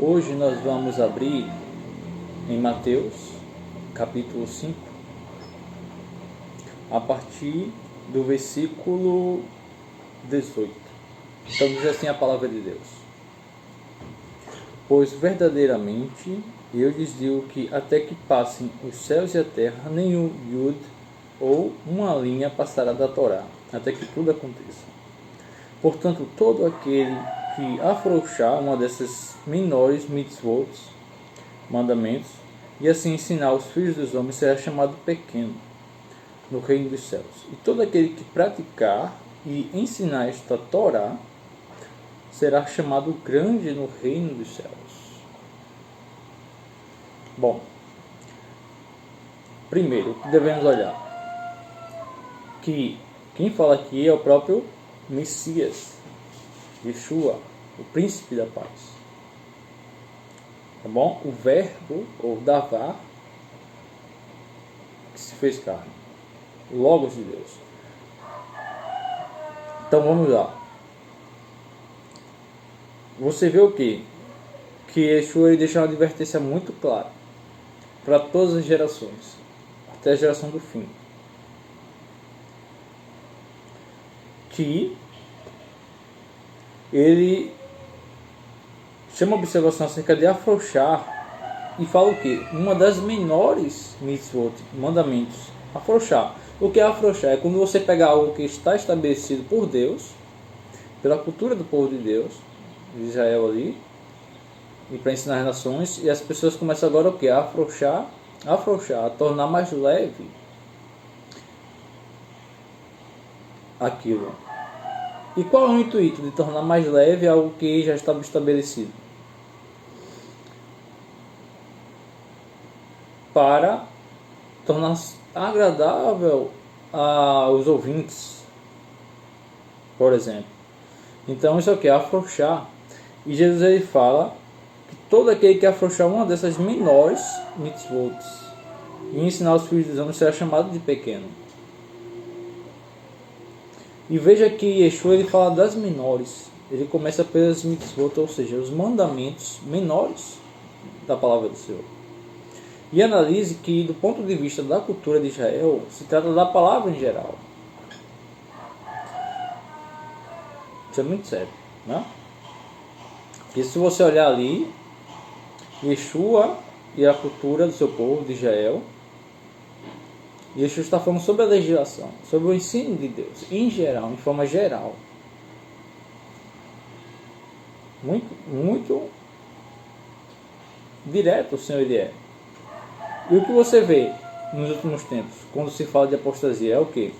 Hoje nós vamos abrir em Mateus, capítulo 5, a partir do versículo 18. Então diz assim a palavra de Deus: Pois verdadeiramente eu lhes digo que até que passem os céus e a terra, nenhum iud ou uma linha passará da Torá, até que tudo aconteça. Portanto, todo aquele que afrouxar uma dessas menores mitzvot, mandamentos, e assim ensinar os filhos dos homens, será chamado pequeno no reino dos céus. E todo aquele que praticar e ensinar esta Torá será chamado grande no reino dos céus. Bom, primeiro, devemos olhar que quem fala aqui é o próprio Messias, Yeshua, o príncipe da paz. Tá bom? O verbo, ou davar, que se fez carne. O Logos de Deus. Então vamos lá. Você vê o quê? Que Yeshua ele deixa uma advertência muito clara para todas as gerações, até a geração do fim. Que ele chama a observação acerca de afrouxar e fala o quê? Uma das menores mitzvot, mandamentos, afrouxar. O que é afrouxar? É quando você pegar algo que está estabelecido por Deus, pela cultura do povo de Deus, de Israel ali, e para ensinar as nações, e as pessoas começam agora o quê? A afrouxar, a tornar mais leve aquilo. E qual é o intuito de tornar mais leve algo que já estava estabelecido? Para tornar agradável aos ouvintes, por exemplo. Então isso aqui é afrouxar. E Jesus ele fala que todo aquele que afrouxar uma dessas menores mitzvot e ensinar os filhos dos homens será chamado de pequeno. E veja que Yeshua ele fala das menores. Ele começa pelas mitzvot, ou seja, os mandamentos menores da palavra do Senhor. E analise que, do ponto de vista da cultura de Israel, se trata da palavra em geral. Isso é muito sério, né? Porque se você olhar ali, Yeshua e a cultura do seu povo de Israel, Yeshua está falando sobre a legislação, sobre o ensino de Deus, em geral, em forma geral. Muito direto o Senhor ele é. E o que você vê nos últimos tempos, quando se fala de apostasia, é o quê?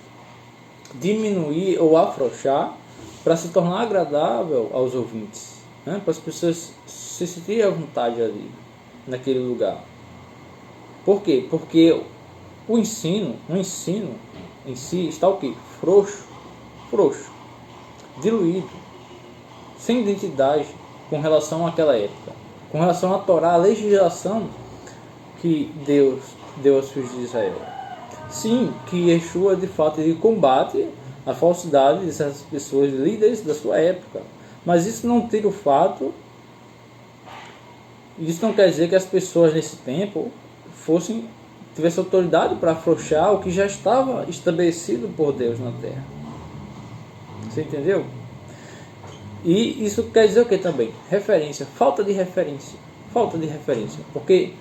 Diminuir ou afrouxar para se tornar agradável aos ouvintes, né? Para as pessoas se sentirem à vontade ali, naquele lugar. Por quê? Porque o ensino em si está o quê? Frouxo, diluído, sem identidade com relação àquela época, com relação à Torá, a legislação que Deus deu aos filhos de Israel. Sim, que Yeshua de fato ele combate a falsidade dessas pessoas, líderes da sua época, mas isso não tira o fato, isso não quer dizer que as pessoas nesse tempo tivesse autoridade para afrouxar o que já estava estabelecido por Deus na terra. Você entendeu? E isso quer dizer o que também? Referência, falta de referência. Porque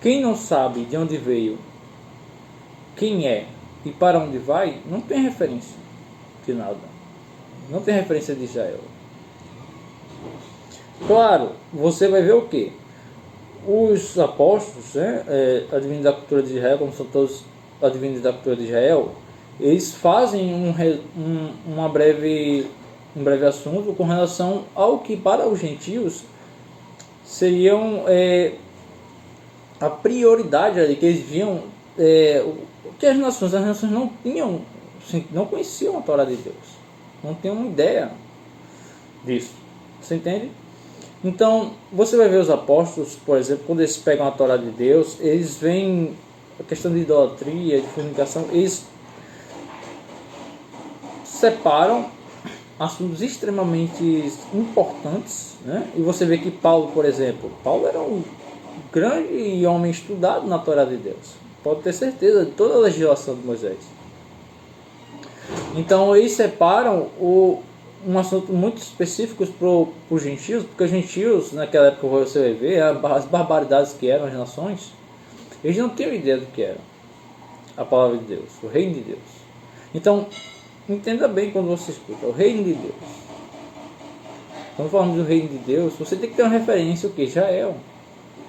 quem não sabe de onde veio, quem é e para onde vai, não tem referência de nada. Não tem referência de Israel. Claro, você vai ver o que? Os apóstolos, né, advindos da cultura de Israel, como são todos advindos da cultura de Israel, eles fazem um breve assunto com relação ao que para os gentios seriam a prioridade ali, que eles viam o que as nações não conheciam a Torá de Deus, não tinham uma ideia disso. Você entende? Então, você vai ver os apóstolos, por exemplo, quando eles pegam a Torá de Deus, eles veem a questão de idolatria, de fornicação, eles separam assuntos extremamente importantes, né? E você vê que Paulo, por exemplo, Paulo era um grande homem estudado na Torá de Deus. Pode ter certeza de toda a legislação de Moisés. Então eles separam um assunto muito específico para os gentios, porque os gentios, naquela época você vai ver, as barbaridades que eram as nações, eles não tinham ideia do que era a palavra de Deus, o reino de Deus. Então, entenda bem quando você escuta o reino de Deus. Quando falamos do reino de Deus, você tem que ter uma referência, o que? Israel,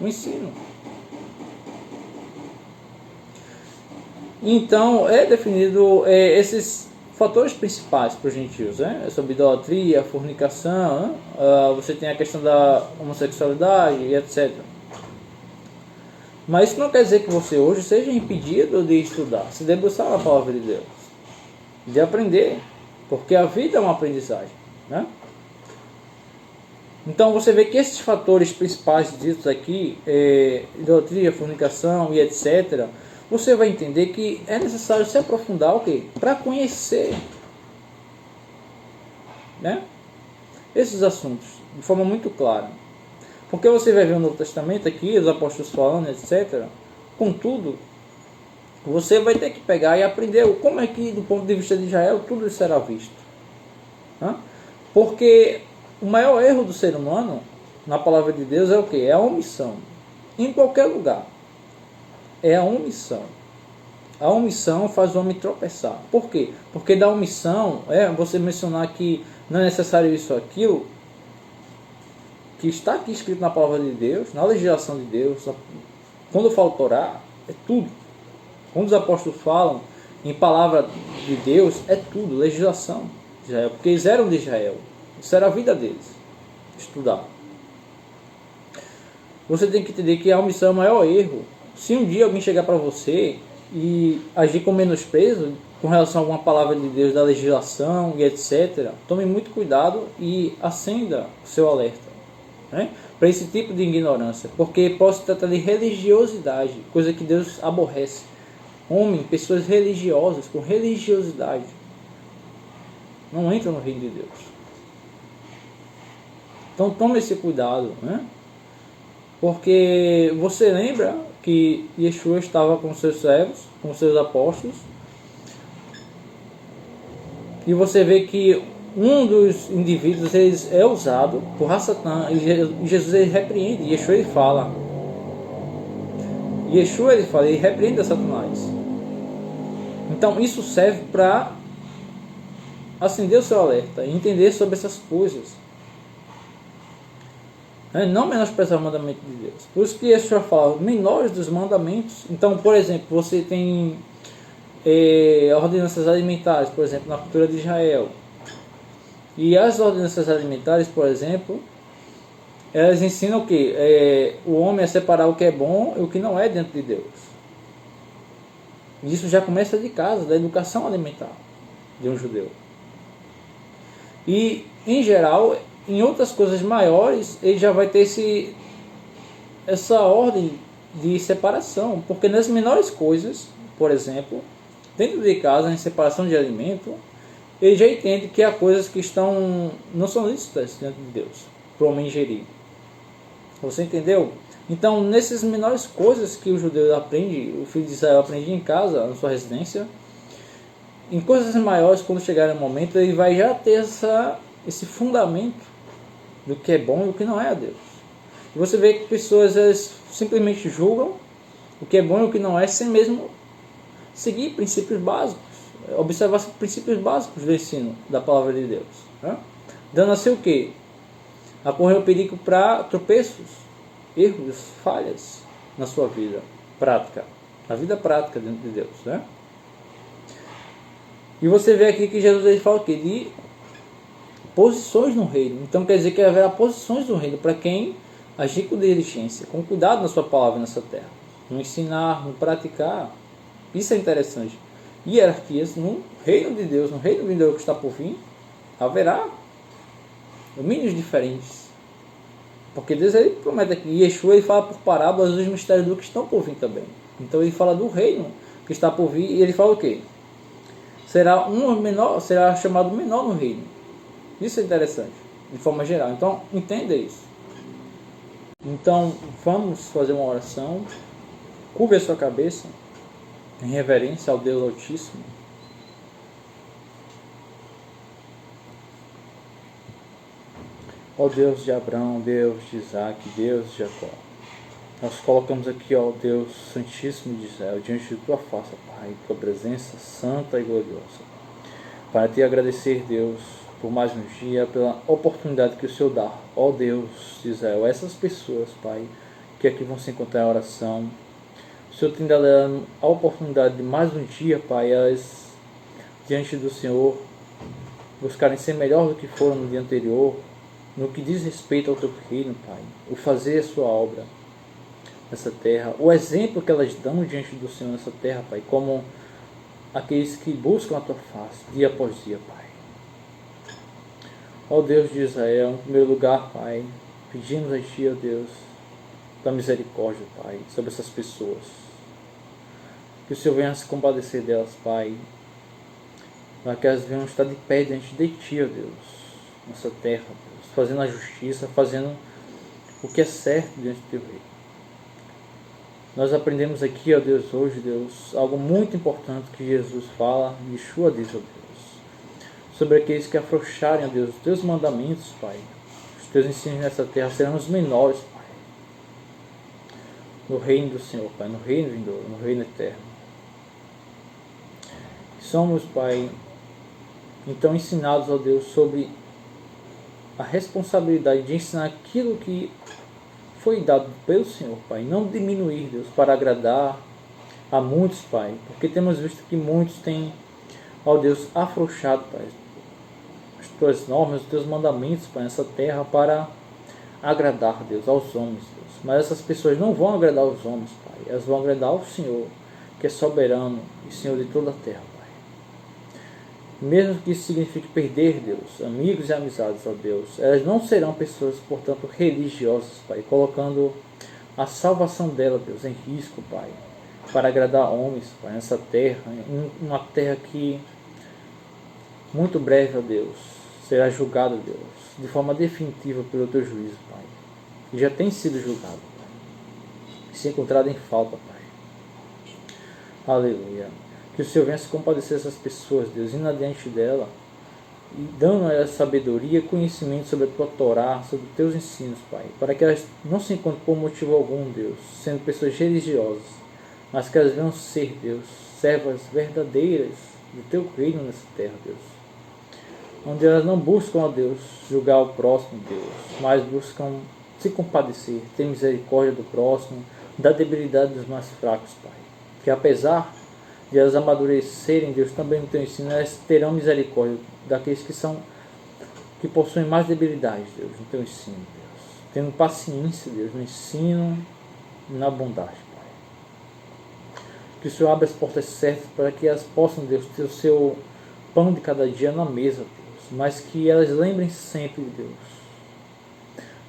o ensino. Então, é definido esses fatores principais para os gentios, né? Sobre idolatria, fornicação, né? Você tem a questão da homossexualidade e etc. Mas isso não quer dizer que você hoje seja impedido de estudar, se debruçar na palavra de Deus, de aprender, porque a vida é uma aprendizagem, né? Então você vê que esses fatores principais ditos aqui, idolatria, fornicação e etc., você vai entender que é necessário se aprofundar o quê? Para conhecer, né? Esses assuntos de forma muito clara. Porque você vai ver no Novo Testamento aqui, os apóstolos falando, etc. Contudo, você vai ter que pegar e aprender como é que, do ponto de vista de Israel, tudo isso será visto. Né? Porque o maior erro do ser humano, na palavra de Deus, é o quê? É a omissão. Em qualquer lugar. É a omissão. A omissão faz o homem tropeçar. Por quê? Porque da omissão, você mencionar que não é necessário isso ou aquilo, que está aqui escrito na palavra de Deus, na legislação de Deus. Quando eu falo Torá, é tudo. Quando os apóstolos falam em palavra de Deus, é tudo, legislação de Israel, porque eles eram de Israel. Isso era a vida deles, estudar. Você tem que entender que a omissão é o maior erro. Se um dia alguém chegar para você e agir com menosprezo com relação a alguma palavra de Deus, da legislação e etc., tome muito cuidado e acenda o seu alerta, né? Para esse tipo de ignorância, porque pode se tratar de religiosidade, coisa que Deus aborrece. Pessoas religiosas, com religiosidade, não entram no reino de Deus. Então tome esse cuidado, né? Porque você lembra que Yeshua estava com seus servos, com seus apóstolos, e você vê que um dos indivíduos é usado por Satã, e Jesus ele repreende, Yeshua ele fala, ele repreende a Satanás. Então isso serve para acender o seu alerta e entender sobre essas coisas. Não menosprezar o mandamento de Deus. Por isso que Yeshua fala, menores dos mandamentos. Então, por exemplo, você tem ordenanças alimentares, por exemplo, na cultura de Israel. E as ordenanças alimentares, por exemplo, elas ensinam o quê? O homem a separar o que é bom e o que não é dentro de Deus. E isso já começa de casa, da educação alimentar de um judeu. E, em geral, em outras coisas maiores, ele já vai ter essa ordem de separação. Porque nas menores coisas, por exemplo, dentro de casa, em separação de alimento, ele já entende que há coisas que não são lícitas dentro de Deus, para o homem ingerir. Você entendeu? Então, nessas menores coisas que o judeu aprende, o filho de Israel aprende em casa, na sua residência, em coisas maiores, quando chegar o momento, ele vai já ter esse fundamento do que é bom e o que não é a Deus. E você vê que pessoas elas simplesmente julgam o que é bom e o que não é, sem mesmo seguir princípios básicos, observar os princípios básicos do ensino da palavra de Deus, né? Dando assim o quê? A correr o perigo para tropeços, erros, falhas na sua vida prática, na vida prática dentro de Deus, né? E você vê aqui que Jesus ele fala o quê? De posições no reino. Então quer dizer que haverá posições no reino para quem agir com diligência, com cuidado na sua palavra nessa terra, no ensinar, no praticar. Isso é interessante. Hierarquias no reino de Deus, no reino vindouro que está por vir, haverá domínios diferentes. Porque Deus ele promete aqui, Yeshua ele fala por parábolas dos mistérios do que estão por vir também. Então ele fala do reino que está por vir e ele fala o quê? Será chamado menor no reino. Isso é interessante, de forma geral. Então, entenda isso. Então, vamos fazer uma oração. Curve a sua cabeça em reverência ao Deus Altíssimo. Ó Deus de Abraão, Deus de Isaac, Deus de Jacó. Nós colocamos aqui, ó Deus Santíssimo de Israel, diante de tua face, Pai, tua presença santa e gloriosa. Para te agradecer, Deus, por mais um dia, pela oportunidade que o Senhor dá, ó Deus de Israel, a essas pessoas, Pai, que aqui vão se encontrar em oração. O Senhor tem dado a oportunidade de mais um dia, Pai, elas, diante do Senhor, buscarem ser melhor do que foram no dia anterior, no que diz respeito ao teu reino, Pai, o fazer a sua obra nessa terra, o exemplo que elas dão diante do Senhor nessa terra, Pai, como aqueles que buscam a tua face, dia após dia, Pai. Ó Deus de Israel, em primeiro lugar, Pai, pedimos a Ti, ó Deus, da misericórdia, Pai, sobre essas pessoas. Que o Senhor venha se compadecer delas, Pai, para que elas venham estar de pé diante de Ti, ó Deus, nessa terra, Deus, fazendo a justiça, fazendo o que é certo diante do Teu reino. Nós aprendemos aqui, ó Deus, hoje, Deus, algo muito importante que Jesus fala, Yeshua diz, ó Deus, sobre aqueles que afrouxarem, ó Deus, os Teus mandamentos, Pai. Os Teus ensinos nessa terra serão os menores, Pai, no reino do Senhor, Pai, no reino vindouro, no reino eterno. Somos, Pai, então ensinados, ó Deus, sobre a responsabilidade de ensinar aquilo que foi dado pelo Senhor, Pai. Não diminuir, Deus, para agradar a muitos, Pai. Porque temos visto que muitos têm, ó Deus, afrouxado, Pai, as Tuas normas, os Teus mandamentos, Pai, nessa terra para agradar, Deus, aos homens, Deus. Mas essas pessoas não vão agradar aos homens, Pai. Elas vão agradar ao Senhor, que é soberano e Senhor de toda a terra, Pai. Mesmo que isso signifique perder, Deus, amigos e amizades, ó Deus, elas não serão pessoas, portanto, religiosas, Pai, colocando a salvação dela, Deus, em risco, Pai, para agradar homens, Pai, nessa terra, uma terra que, muito breve, ó Deus, será julgada, Deus, de forma definitiva pelo Teu juízo, Pai, e já tem sido julgado, Pai, e se encontrado em falta, Pai. Aleluia. Que o Senhor venha se compadecer dessas pessoas, Deus, indo adiante dela e dando a elas sabedoria e conhecimento sobre a Tua Torá, sobre os Teus ensinos, Pai, para que elas não se encontrem por motivo algum, Deus, sendo pessoas religiosas, mas que elas venham ser, Deus, servas verdadeiras do Teu reino nessa terra, Deus, onde elas não buscam, ó Deus, julgar o próximo, Deus, mas buscam se compadecer, ter misericórdia do próximo, da debilidade dos mais fracos, Pai, que apesar de elas amadurecerem, Deus, também no Teu ensino, elas terão misericórdia daqueles que possuem mais debilidades, Deus, no Teu ensino, Deus. Tendo paciência, Deus, no ensino e na bondade, Pai. Que o Senhor abra as portas certas para que elas possam, Deus, ter o seu pão de cada dia na mesa, Deus. Mas que elas lembrem sempre, Deus,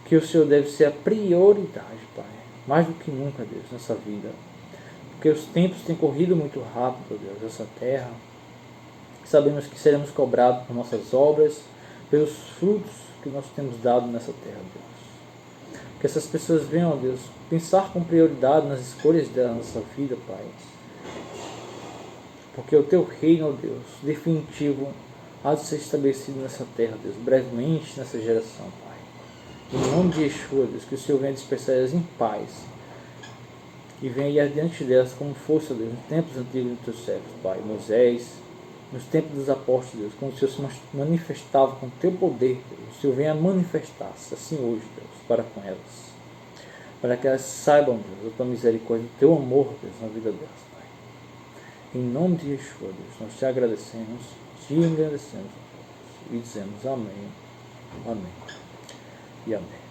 que o Senhor deve ser a prioridade, Pai. Mais do que nunca, Deus, nessa vida. Porque os tempos têm corrido muito rápido, Deus, nessa terra. Sabemos que seremos cobrados por nossas obras, pelos frutos que nós temos dado nessa terra, Deus. Que essas pessoas venham, Deus, pensar com prioridade nas escolhas da nossa vida, Pai. Porque o Teu reino, ó Deus, definitivo, há de ser estabelecido nessa terra, Deus, brevemente nessa geração, Pai. Em nome de Yeshua, Deus, que o Senhor venha dispersar elas em paz. E venha ir adiante delas como força, Deus, nos tempos antigos dos Teus servos, Pai, Moisés, nos tempos dos apóstolos, Deus, quando o Senhor se manifestava com o Teu poder, Deus, o Senhor venha manifestar-se assim hoje, Deus, para com elas, para que elas saibam, Deus, a Tua misericórdia, o Teu amor, Deus, na vida delas, Pai. Em nome de Yeshua, Deus, nós Te agradecemos, Te engrandecemos, Deus, e dizemos amém, amém e amém.